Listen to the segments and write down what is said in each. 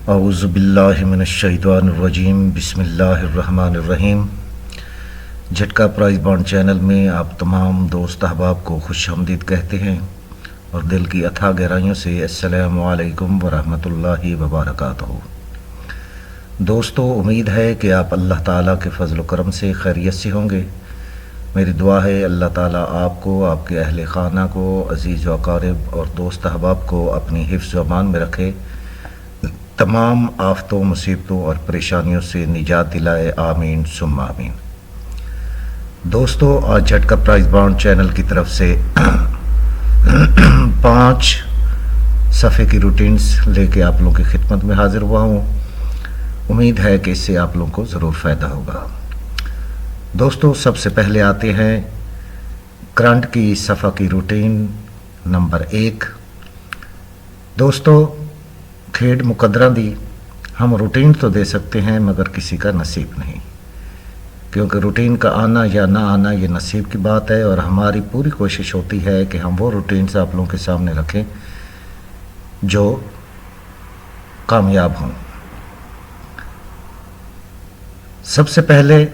अऊज़ु बिल्लाहि मिनश्शैतानिर्रजीम बिस्मिल्लाहिर्रहमानिर्रहीम। झटका प्राइज़ बॉन्ड चैनल में आप तमाम दोस्त अहबाब को खुश आमदीद कहते हैं और दिल की अथाह गहराइयों से अस्सलामु अलैकुम वरहमतुल्लाहि वबरकातुहू। दोस्तों, उम्मीद है कि आप अल्लाह ताला के फ़ज़ल व करम से खैरियत से होंगे। मेरी दुआ है अल्लाह ताला आपको, आपके अहले खाना को, अज़ीज़ व अक़ारिब और दोस्त अहबाब को अपनी हिफ्ज़ व अमान में रखे, तमाम आफ़तों, मुसीबतों और परेशानियों से निजात दिलाए। आमीन सुम्मा आमीन। दोस्तों, आज झटका प्राइज़ बॉन्ड चैनल की तरफ से 5 सफ़े की रूटीन्स लेके आप लोगों की खिदमत में हाज़िर हुआ हूँ। उम्मीद है कि इससे आप लोगों को ज़रूर फ़ायदा होगा। दोस्तों, सबसे पहले आते हैं करंट की सफ़ा की रूटीन नंबर 1। दोस्तों, खेड मुकद्दरा दी, हम रूटीन तो दे सकते हैं मगर किसी का नसीब नहीं, क्योंकि रूटीन का आना या ना आना ये नसीब की बात है। और हमारी पूरी कोशिश होती है कि हम वो रूटीन्स आप लोगों के सामने रखें जो कामयाब हों। सबसे पहले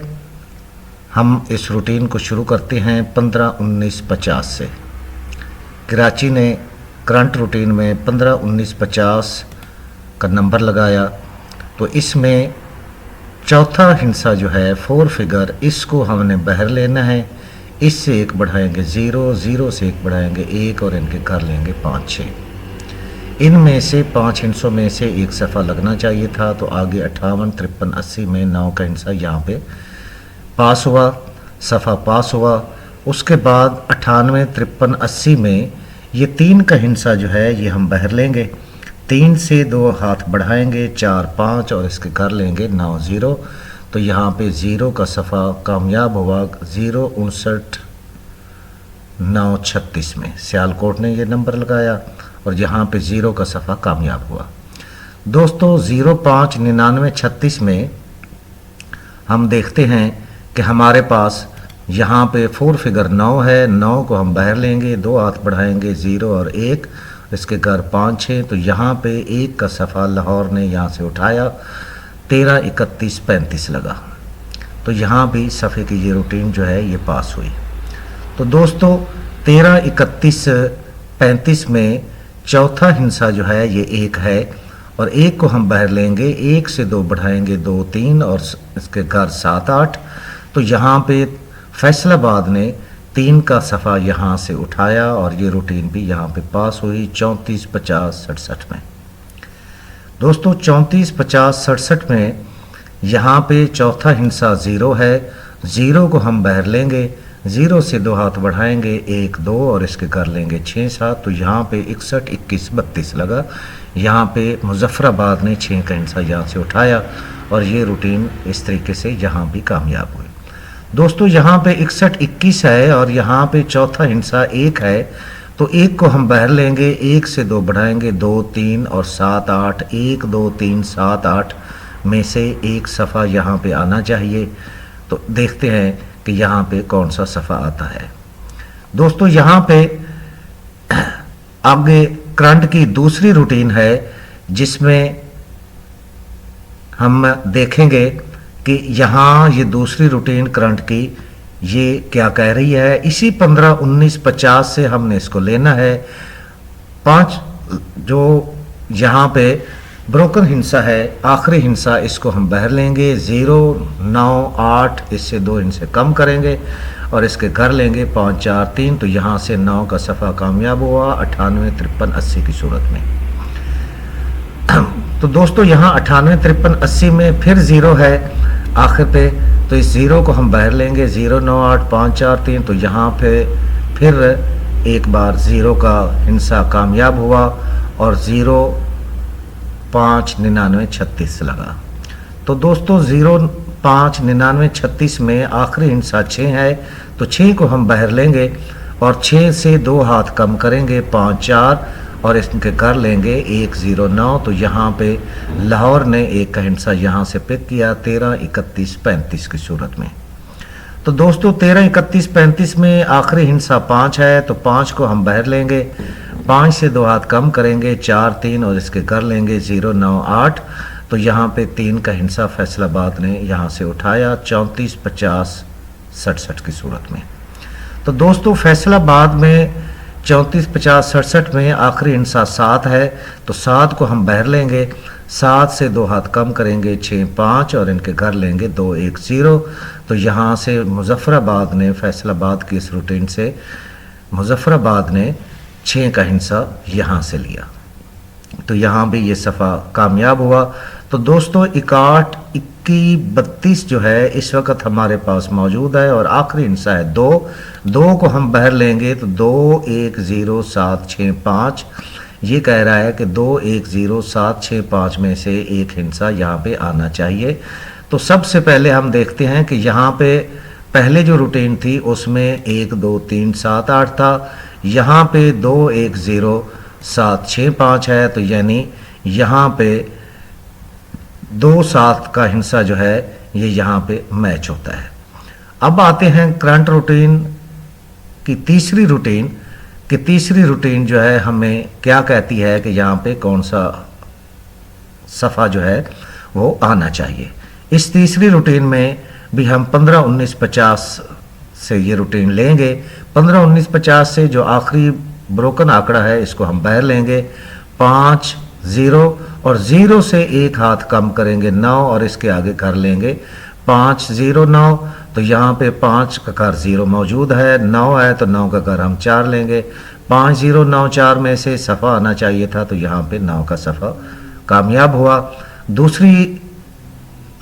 हम इस रूटीन को शुरू करते हैं 15-19-50 से। कराची ने करंट रूटीन में 15-19-50 का नंबर लगाया, तो इसमें चौथा हिस्सा जो है 4 फिगर, इसको हमने बाहर लेना है। इससे 1 बढ़ाएंगे 0, 0 से 1 बढ़ाएंगे 1 और इनके कर लेंगे 5-6। इनमें से 5 हिस्सों में से एक सफ़ा लगना चाहिए था, तो आगे 58, 53, 80 में 9 का हिस्सा यहाँ पे पास हुआ, सफ़ा पास हुआ। उसके बाद 98, 53, 80 में ये 3 का हिस्सा जो है ये हम बाहर लेंगे। 3 से 2 हाथ बढ़ाएंगे 4, 5 और इसके कर लेंगे 9, 0। तो यहाँ पे 0 का सफ़ा कामयाब हुआ 0, 59, 9, 36 में। सियालकोट ने ये नंबर लगाया और यहाँ पे 0 का सफ़ा कामयाब हुआ। दोस्तों, 0, 5, 99, 36 में हम देखते हैं कि हमारे पास यहाँ पे 4 फिगर 9 है। 9 को हम बाहर लेंगे, 2 हाथ बढ़ाएंगे 0 और 1, इसके घर 5, 6। तो यहाँ पे 1 का सफ़ा लाहौर ने यहाँ से उठाया 13, 31, 35 लगा। तो यहाँ भी सफ़े की ये रूटीन जो है ये पास हुई। तो दोस्तों, 13, 31, 35 में चौथा हिस्सा जो है ये 1 है और 1 को हम बाहर लेंगे, 1 से 2 बढ़ाएंगे 2, 3 और इसके घर 7, 8। तो यहाँ पे फैसलाबाद ने 3 का सफ़ा यहाँ से उठाया और ये रूटीन भी यहाँ पे पास हुई 34, 50, 67 में। दोस्तों, 34, 50, 67 में यहाँ पे चौथा हिस्सा 0 है। 0 को हम बाहर लेंगे, 0 से 2 हाथ बढ़ाएंगे 1, 2 और इसके कर लेंगे 6, 7। तो यहाँ पे 61, 21, 32 लगा। यहाँ पे मुजफ्फराबाद ने 6 का हिस्सा यहाँ से उठाया और ये रूटीन इस तरीके से यहाँ भी कामयाब हुई। दोस्तों, यहाँ पे 61, 21 है और यहाँ पे चौथा हिस्सा 1 है। तो 1 को हम बाहर लेंगे, 1 से 2 बढ़ाएंगे 2, 3 और 7, 8। 1, 2, 3, 7, 8 में से एक सफ़ा यहाँ पे आना चाहिए। तो देखते हैं कि यहाँ पे कौन सा सफ़ा आता है। दोस्तों, यहाँ पे आगे करंट की दूसरी रूटीन है जिसमें हम देखेंगे कि यहाँ ये दूसरी रूटीन करंट की ये क्या कह रही है। इसी 15-19-50 से हमने इसको लेना है। 5 जो यहाँ पे ब्रोकन हिस्सा है, आखिरी हिस्सा, इसको हम बाहर लेंगे 0, 9, 8, इससे 2 हिस्से कम करेंगे और इसके घर लेंगे 5, 4, 3। तो यहाँ से 9 का सफ़ा कामयाब हुआ 98, 53, 80 की सूरत में। तो दोस्तों, यहाँ 98, 53, 80 में फिर 0 है आखिर पे। तो इस 0 को हम बाहर लेंगे 0, 9, 8, 5, 4, 3। तो यहाँ पे फिर एक बार 0 का हिस्सा कामयाब हुआ और 0, 5, 99, 36 लगा। तो दोस्तों, 0, 5, 99, 36 में आखिरी हिस्सा 6 है। तो 6 को हम बाहर लेंगे और 6 से 2 हाथ कम करेंगे 5, 4 और इसके कर लेंगे 1, 0, 9। तो यहाँ पे लाहौर ने 1 का हिस्सा यहाँ से पिक किया 13, 31, 35 की सूरत में। तो दोस्तों, 13, 31, 35 में आखिरी हिस्सा 5 है। तो 5 को हम बाहर लेंगे, 5 से 2 हाथ कम करेंगे 4 3 और इसके घर लेंगे 0 9 8। तो यहाँ पे 3 का हिंसा फैसलाबाद ने यहाँ से उठाया 34 50 67 की सूरत में। तो दोस्तों फैसलाबाद में 34 50 67 में आखिरी हिंसा 7 है, तो 7 को हम बहर लेंगे, 7 से 2 हाथ कम करेंगे 6 5 और इनके घर लेंगे 2 1 0। तो यहाँ से मुजफ्फराबाद ने फैसलाबाद की इस रूटीन से मुजफ्फराबाद ने 6 का हिंसा यहाँ से लिया। तो यहाँ भी ये सफ़ा कामयाब हुआ। तो दोस्तों 61 21 32 जो है इस वक्त हमारे पास मौजूद है और आखिरी हिंसा है 2 को हम बहर लेंगे तो 2 1 0 7 6 5। ये कह रहा है कि 2 1 0 7 6 5 में से एक हिंसा यहाँ पे आना चाहिए। तो सबसे पहले हम देखते हैं कि यहाँ पे पहले जो रूटीन थी उसमें 1 2 3 7 8 था, यहाँ पे 2 1 0 7 6 5 है। तो यानी यहाँ पे 2 7 का हिंसा जो है ये यहाँ पे मैच होता है। अब आते हैं करंट रूटीन की तीसरी रूटीन जो है हमें क्या कहती है कि यहाँ पे कौन सा सफ़ा जो है वो आना चाहिए। इस तीसरी रूटीन में भी हम 15 19 50 से ये रूटीन लेंगे। 15 19 50 से जो आखिरी ब्रोकन आंकड़ा है इसको हम बहर लेंगे 5 0 और 0 से 1 हाथ कम करेंगे 9 और इसके आगे कर लेंगे 5 0 9। तो यहाँ पे 5 का घर 0 मौजूद है, 9 है तो 9 का घर हम 4 लेंगे। 5 0 9 4 में से सफ़ा आना चाहिए था, तो यहाँ पे 9 का सफ़ा कामयाब हुआ। दूसरी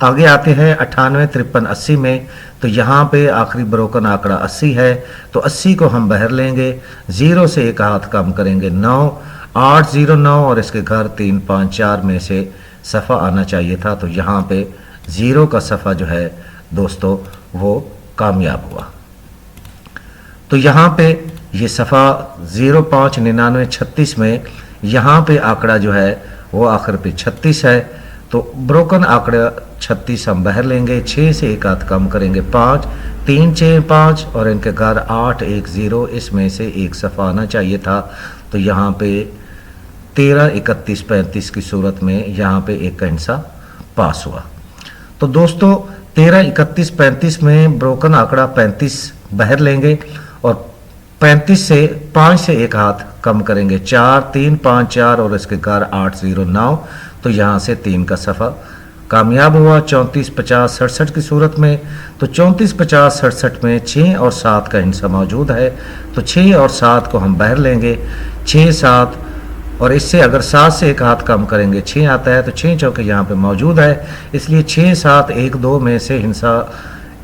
आगे आते हैं 98 53 80 में। तो यहाँ पे आखिरी ब्रोकन आंकड़ा 80 है, तो 80 को हम बहर लेंगे, 0 से 1 हाथ कम करेंगे 9 8 0 9 और इसके घर 3 5 4 में से सफ़ा आना चाहिए था। तो यहाँ पे 0 का सफ़ा जो है दोस्तों वो कामयाब हुआ। तो यहाँ पे ये सफ़ा 0 5 99 36 में यहाँ पे आंकड़ा जो है वो आखिर पे 36 है, तो ब्रोकन आंकड़ा 36 हम बहर लेंगे, 6 से 1 हाथ कम करेंगे 5 3 6 5 और इनके घर 8 1 0 इसमें से एक सफ़ा आना चाहिए था। तो यहाँ पे 13 31 35 की सूरत में यहाँ पे एक का हिंसा पास हुआ। तो दोस्तों 13 31 35 में ब्रोकन आंकड़ा 35 बहर लेंगे और 35 से 5 से 1 हाथ कम करेंगे 4 3 5 4 और इसके घर 8 0 9। तो यहाँ से 3 का सफ़ा कामयाब हुआ 34 50 67 की सूरत में। तो 34 50 67 में 6 और 7 का हिंसा मौजूद है, तो 6 और 7 को हम बहर लेंगे 6 7 और इससे अगर 7 से 1 हाथ कम करेंगे 6 आता है, तो 6 चौके यहाँ पे मौजूद है, इसलिए 6 7 1 2 में से हिंसा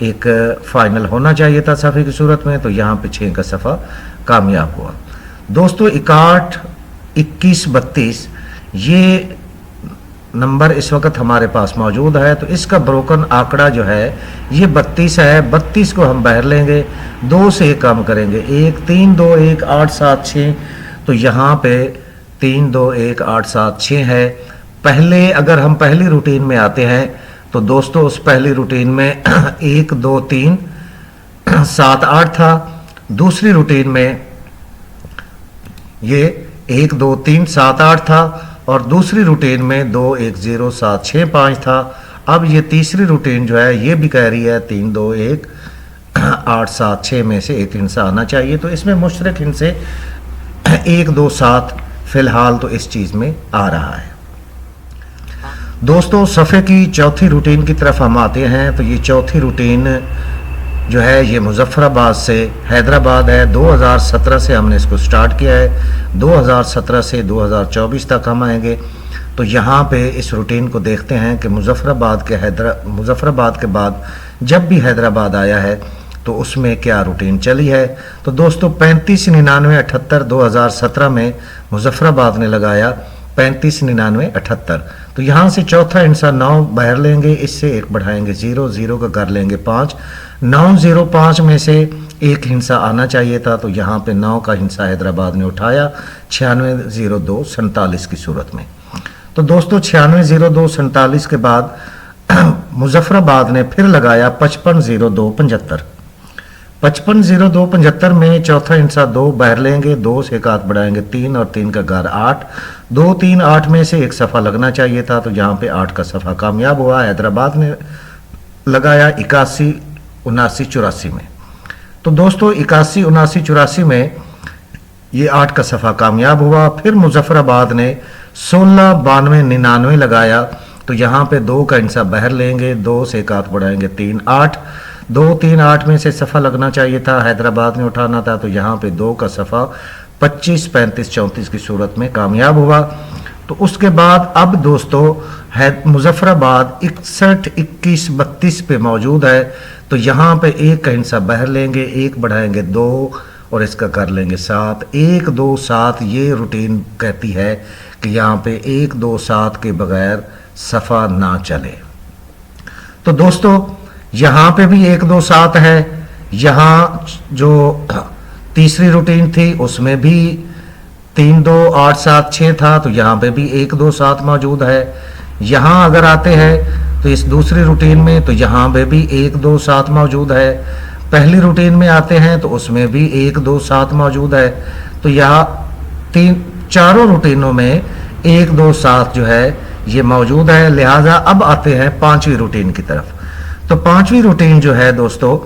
एक फाइनल होना चाहिए था सफ़े की सूरत में। तो यहाँ पे 6 का सफ़ा कामयाब हुआ। दोस्तों 61 21 32 ये नंबर इस वक्त हमारे पास मौजूद है, तो इसका ब्रोकन आंकड़ा जो है ये 32 है। 32 को हम बहर लेंगे, 2 से 1 कम करेंगे 1 3 2 1 8 7 6। तो यहाँ पे 3 2 1 8 7 6 है। पहले अगर हम पहली रूटीन में आते हैं तो दोस्तों उस पहली रूटीन में 1 2 3 7 8 था। दूसरी रूटीन में ये 1 2 3 7 8 था और दूसरी रूटीन में 2 1 0 7 6 5 था। अब ये तीसरी रूटीन जो है ये भी कह रही है 3 2 1 8 7 6 में से एक हिंसा आना चाहिए। तो इसमें मुश्तरक हिंसे 1 2 7 फिलहाल तो इस चीज़ में आ रहा है। दोस्तों सफ़े की चौथी रूटीन की तरफ हम आते हैं। तो ये चौथी रूटीन जो है ये मुजफ्फराबाद से हैदराबाद है। 2017 से हमने इसको स्टार्ट किया है, 2017 से 2024 तक हम आएंगे। तो यहाँ पे इस रूटीन को देखते हैं कि मुजफ्फराबाद के बाद जब भी हैदराबाद आया है तो उसमें क्या रूटीन चली है। तो दोस्तों 35 99 78 2017 में मुजफ्फराबाद ने लगाया 35 99 78। तो यहाँ से चौथा हिंसा 9 बहर लेंगे, इससे 1 बढ़ाएंगे 0 0 का कर लेंगे 5 9 0 5 में से एक हिंसा आना चाहिए था। तो यहाँ पे 9 का हिंसा हैदराबाद ने उठाया 96 02 47 की सूरत में। तो दोस्तों 96 02 47 के बाद मुजफ्फराबाद ने फिर लगाया 55 02 75। 550275 में चौथा हिस्सा 2 बाहर लेंगे, 2 से एक हाथ बढ़ाएंगे 3 और 3 का घर 8, 2 3 8 में से एक सफ़ा लगना चाहिए था, तो यहाँ पे 8 का सफ़ा कामयाब हुआ। हैदराबाद ने लगाया 81 79 84 में। तो दोस्तों 81 79 84 में ये 8 का सफ़ा कामयाब हुआ। फिर मुजफ्फराबाद ने 16 92 99 लगाया, तो यहाँ पे 2 का हिस्सा बाहर लेंगे, 2 से एक हाथ बढ़ाएंगे 3 8, 2 3 8 में से सफ़ा लगना चाहिए था, हैदराबाद ने उठाना था, तो यहाँ पे 2 का सफ़ा 25 35 34 की सूरत में कामयाब हुआ। तो उसके बाद अब दोस्तों है मुजफ्फराबाद 61 21 32 पे मौजूद है, तो यहाँ पे 1 का हिस्सा बाहर लेंगे, 1 बढ़ाएंगे 2 और इसका कर लेंगे 7 1 2 7। ये रूटीन कहती है कि यहाँ पे 1 2 7 के बगैर सफ़ा ना चले। तो दोस्तों यहाँ पे भी 1 2 7 है। यहाँ जो तीसरी रूटीन थी उसमें भी 3 2 8 7 6 था, तो यहाँ पे भी 1 2 7 मौजूद है। यहाँ अगर आते हैं तो इस दूसरी रूटीन में, तो यहाँ पे भी 1 2 7 मौजूद है। पहली रूटीन में आते हैं तो उसमें भी 1 2 7 मौजूद है। तो यहाँ चारों रूटीनों में 1 2 7 जो है ये मौजूद है। लिहाजा अब आते हैं 5वीं रूटीन की तरफ। तो 5वीं रूटीन जो है दोस्तों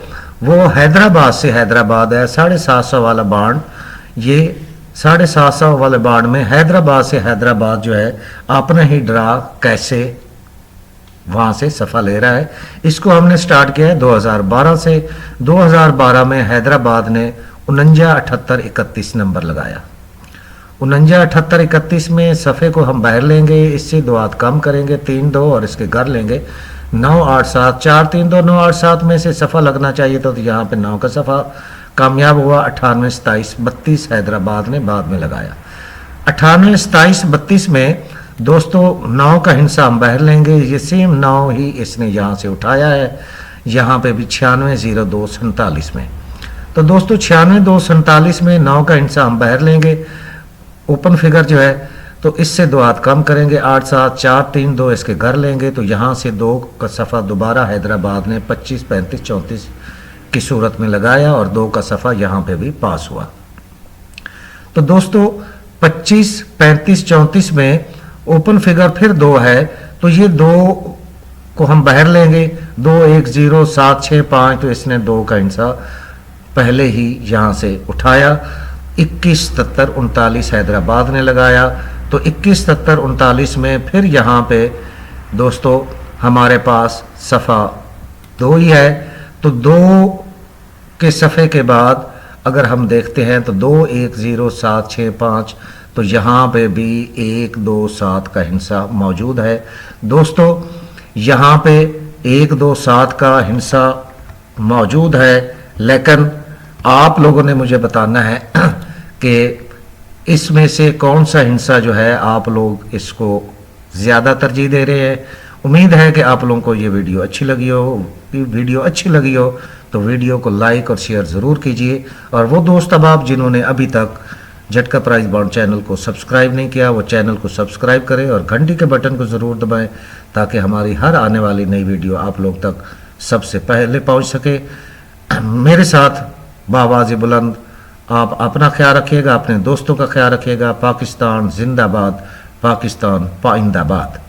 वो हैदराबाद से हैदराबाद है, 750 वाला बाण। ये 750 वाले बाण में हैदराबाद से हैदराबाद जो है अपना ही ड्रा कैसे वहाँ से सफ़ा ले रहा है। इसको हमने स्टार्ट किया है 2012 से। 2012 में हैदराबाद ने 49 78 31 नंबर लगाया। 49 78 31 में सफ़े को हम बाहर लेंगे, इससे 2 हाथ कम करेंगे 3 2 और इसके घर लेंगे 9 8 7 4 3 2 9 8 7 में से सफ़ा लगना चाहिए था, तो यहाँ पे 9 का सफ़ा कामयाब हुआ। 98 27 32 हैदराबाद ने बाद में लगाया। 98 27 32 में दोस्तों 9 का हिस्सा हम बाहर लेंगे, ये सेम 9 ही इसने यहाँ से उठाया है। यहाँ पे भी 96 02 47 में। तो दोस्तों 96 2 47 में 9 का हिस्सा हम बाहर लेंगे, ओपन फिगर जो है, तो इससे 2 हाथ कम करेंगे 8 7 4 3 2 इसके घर लेंगे, तो यहाँ से 2 का सफ़ा दोबारा हैदराबाद ने 25 35 34 की सूरत में लगाया और 2 का सफ़ा यहाँ पे भी पास हुआ। तो दोस्तों 25 35 34 में ओपन फिगर फिर 2 है, तो ये 2 को हम बाहर लेंगे 2 1 0 7 6 5, तो इसने 2 का हिस्सा पहले ही यहाँ से उठाया। 21 77 39 हैदराबाद ने लगाया, तो 21 77 39 में फिर यहाँ पे दोस्तों हमारे पास सफ़ा 2 ही है। तो 2 के सफ़े के बाद अगर हम देखते हैं तो 2 1 0 7 6 5, तो यहाँ पे भी 1 2 7 का हिस्सा मौजूद है। दोस्तों यहाँ पे 1 2 7 का हिस्सा मौजूद है, लेकिन आप लोगों ने मुझे बताना है कि इसमें से कौन सा हिस्सा जो है आप लोग इसको ज़्यादा तरजीह दे रहे हैं। उम्मीद है कि आप लोगों को ये वीडियो अच्छी लगी हो। वीडियो अच्छी लगी हो तो वीडियो को लाइक और शेयर ज़रूर कीजिए, और वो दोस्त अब जिन्होंने अभी तक झटका प्राइस बॉन्ड चैनल को सब्सक्राइब नहीं किया वो चैनल को सब्सक्राइब करें और घंटी के बटन को ज़रूर दबाएं, ताकि हमारी हर आने वाली नई वीडियो आप लोग तक सबसे पहले पहुंच सके। मेरे साथ बावाज़ बुलंद आप अपना ख्याल रखिएगा, अपने दोस्तों का ख्याल रखिएगा। पाकिस्तान जिंदाबाद, पाकिस्तान पाइंदाबाद।